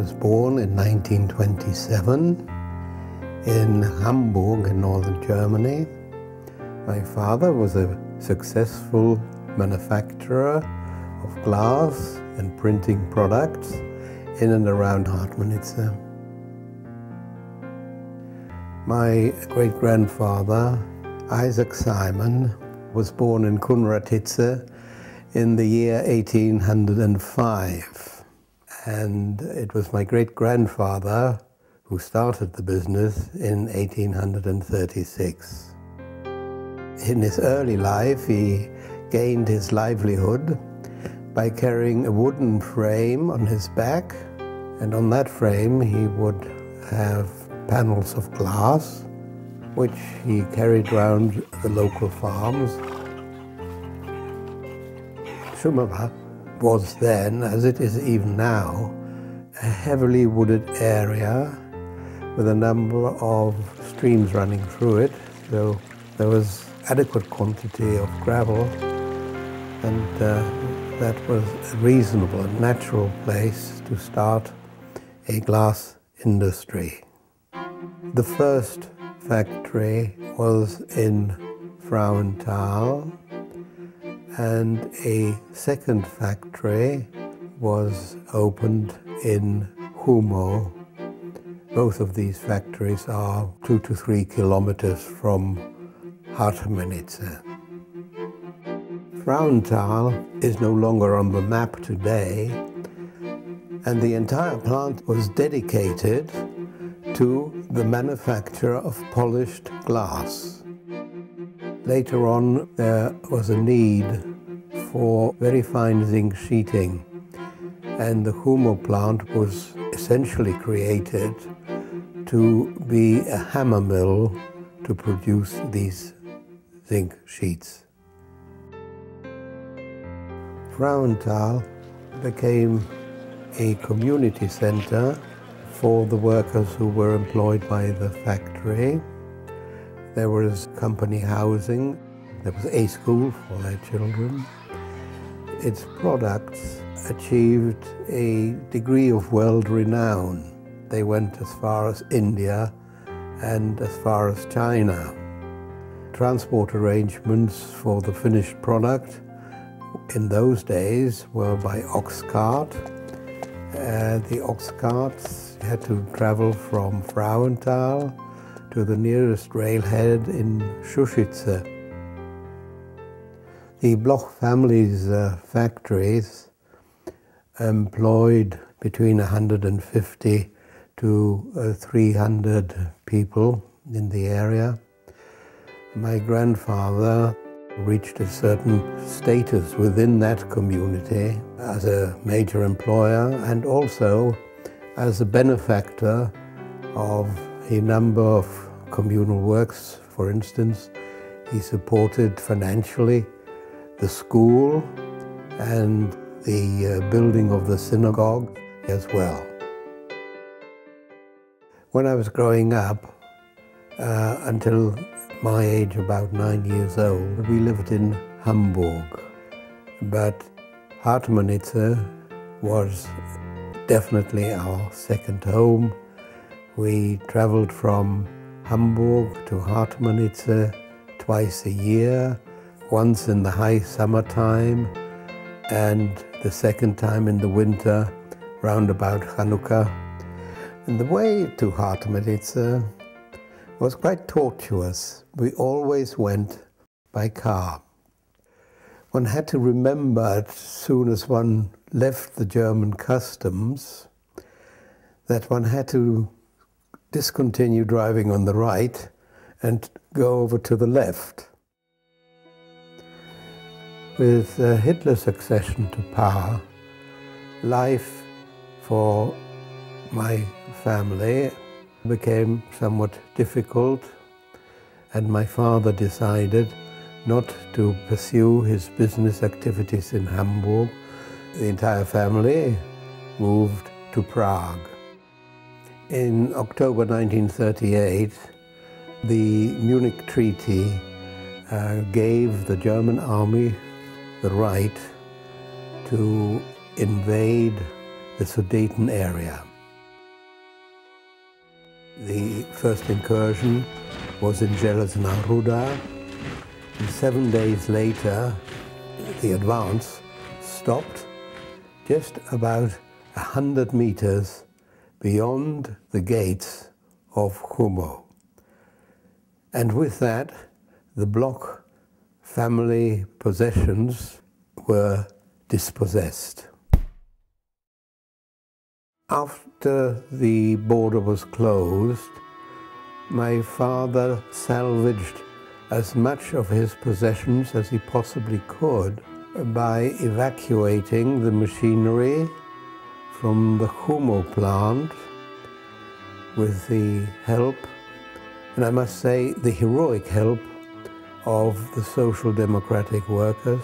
was born in 1927 in Hamburg in northern Germany. My father was a successful manufacturer of glass and printing products in and around Hartmannsitze. My great-grandfather, Isaac Simon, was born in Kunratitze in the year 1805. And it was my great-grandfather who started the business in 1836. In his early life, he gained his livelihood by carrying a wooden frame on his back, and on that frame he would have panels of glass, which he carried around the local farms. Sumava was then, as it is even now, a heavily wooded area with a number of streams running through it, so there was adequate quantity of gravel, and that was a reasonable and natural place to start a glass industry. The first factory was in Frauenthal, and a second factory was opened in Humo. Both of these factories are 2 to 3 kilometers from Hartmannsitze. Frauenthal is no longer on the map today, and the entire plant was dedicated to the manufacture of polished glass. Later on, there was a need for very fine zinc sheeting, and the Humo plant was essentially created to be a hammer mill to produce these zinc sheets. Frauenthal became a community center for the workers who were employed by the factory. There was company housing, there was a school for their children. Its products achieved a degree of world renown. They went as far as India and as far as China. Transport arrangements for the finished product in those days were by ox cart. The ox carts had to travel from Frauenthal to the nearest railhead in Schuschitze. The Bloch family's factories employed between 150 to 300 people in the area. My grandfather reached a certain status within that community as a major employer and also as a benefactor of a number of communal works. For instance, he supported financially the school and the building of the synagogue as well. When I was growing up, until my age, about 9 years old, we lived in Hamburg. But Hartmannsitze was definitely our second home. We traveled from Hamburg to Hartmannsitze twice a year, once in the high summertime and the second time in the winter, round about Hanukkah. And the way to Hartmannsitze was quite tortuous. We always went by car. One had to remember as soon as one left the German customs that one had to discontinue driving on the right and go over to the left. With Hitler's accession to power, life for my family became somewhat difficult, and my father decided not to pursue his business activities in Hamburg. The entire family moved to Prague. In October 1938, the Munich Treaty gave the German army the right to invade the Sudeten area. The first incursion was in Železná Ruda, and 7 days later the advance stopped just about 100 meters beyond the gates of Humo. And with that, the Bloch family possessions were dispossessed. After the border was closed, my father salvaged as much of his possessions as he possibly could by evacuating the machinery from the Humo plant with the help, and I must say the heroic help, of the social democratic workers,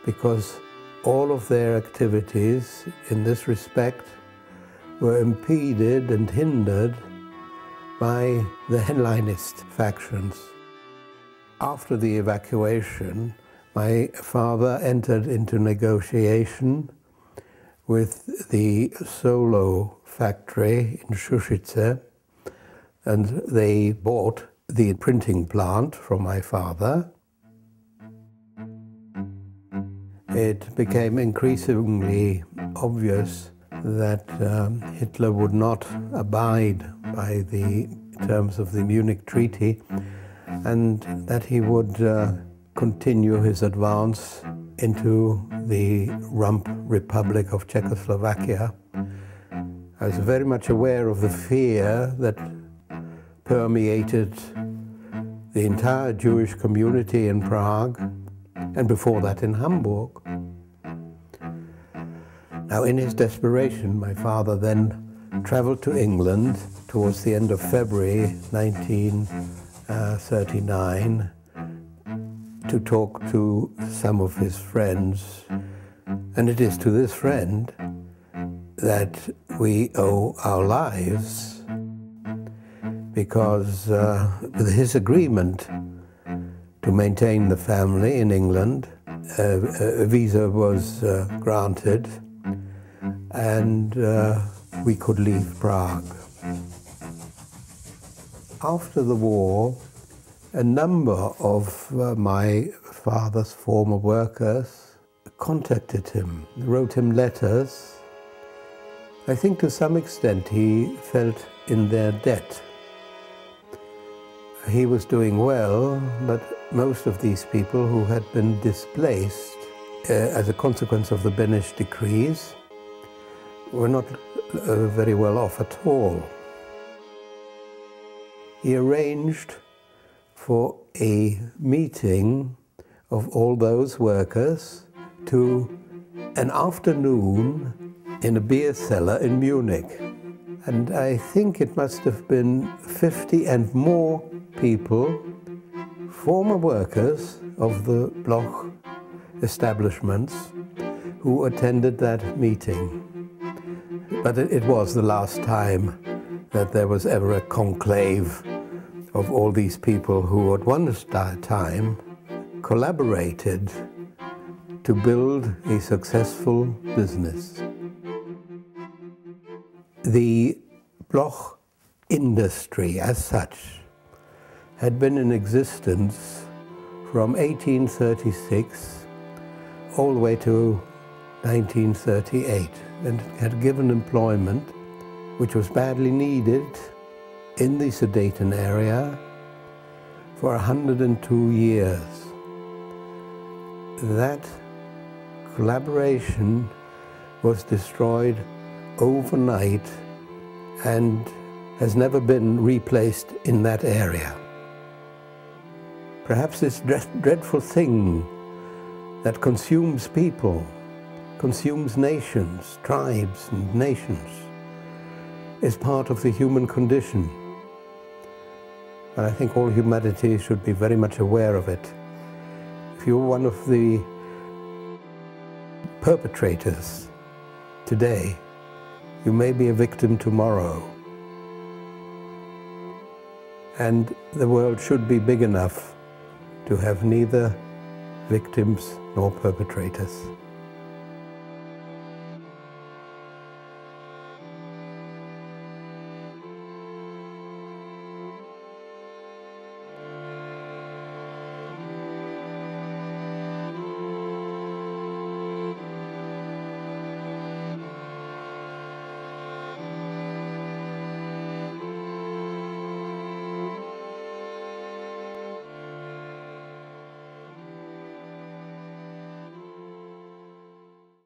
because all of their activities in this respect were impeded and hindered by the Henleinist factions. After the evacuation, my father entered into negotiation with the Solo factory in Šušice, and they bought the printing plant from my father. It became increasingly obvious that Hitler would not abide by the terms of the Munich Treaty, and that he would continue his advance into the Rump Republic of Czechoslovakia. I was very much aware of the fear that permeated the entire Jewish community in Prague, and before that in Hamburg. Now, in his desperation, my father then traveled to England towards the end of February 1939 to talk to some of his friends. And it is to this friend that we owe our lives, because with his agreement to maintain the family in England, a visa was granted, and we could leave Prague. After the war, a number of my father's former workers contacted him, wrote him letters. I think to some extent he felt in their debt. He was doing well, but most of these people who had been displaced as a consequence of the Beneš decrees were not very well off at all. He arranged for a meeting of all those workers to an afternoon in a beer cellar in Munich. And I think it must have been 50 and more people, former workers of the Bloch establishments, who attended that meeting. But it was the last time that there was ever a conclave of all these people who at one time collaborated to build a successful business. The Bloch industry as such had been in existence from 1836 all the way to 1938, and had given employment, which was badly needed, in the Sudeten area for 102 years. That collaboration was destroyed overnight and has never been replaced in that area. Perhaps this dreadful thing that consumes people, consumes nations, tribes and nations, is part of the human condition. And I think all humanity should be very much aware of it. If you're one of the perpetrators today, you may be a victim tomorrow. And the world should be big enough to have neither victims nor perpetrators.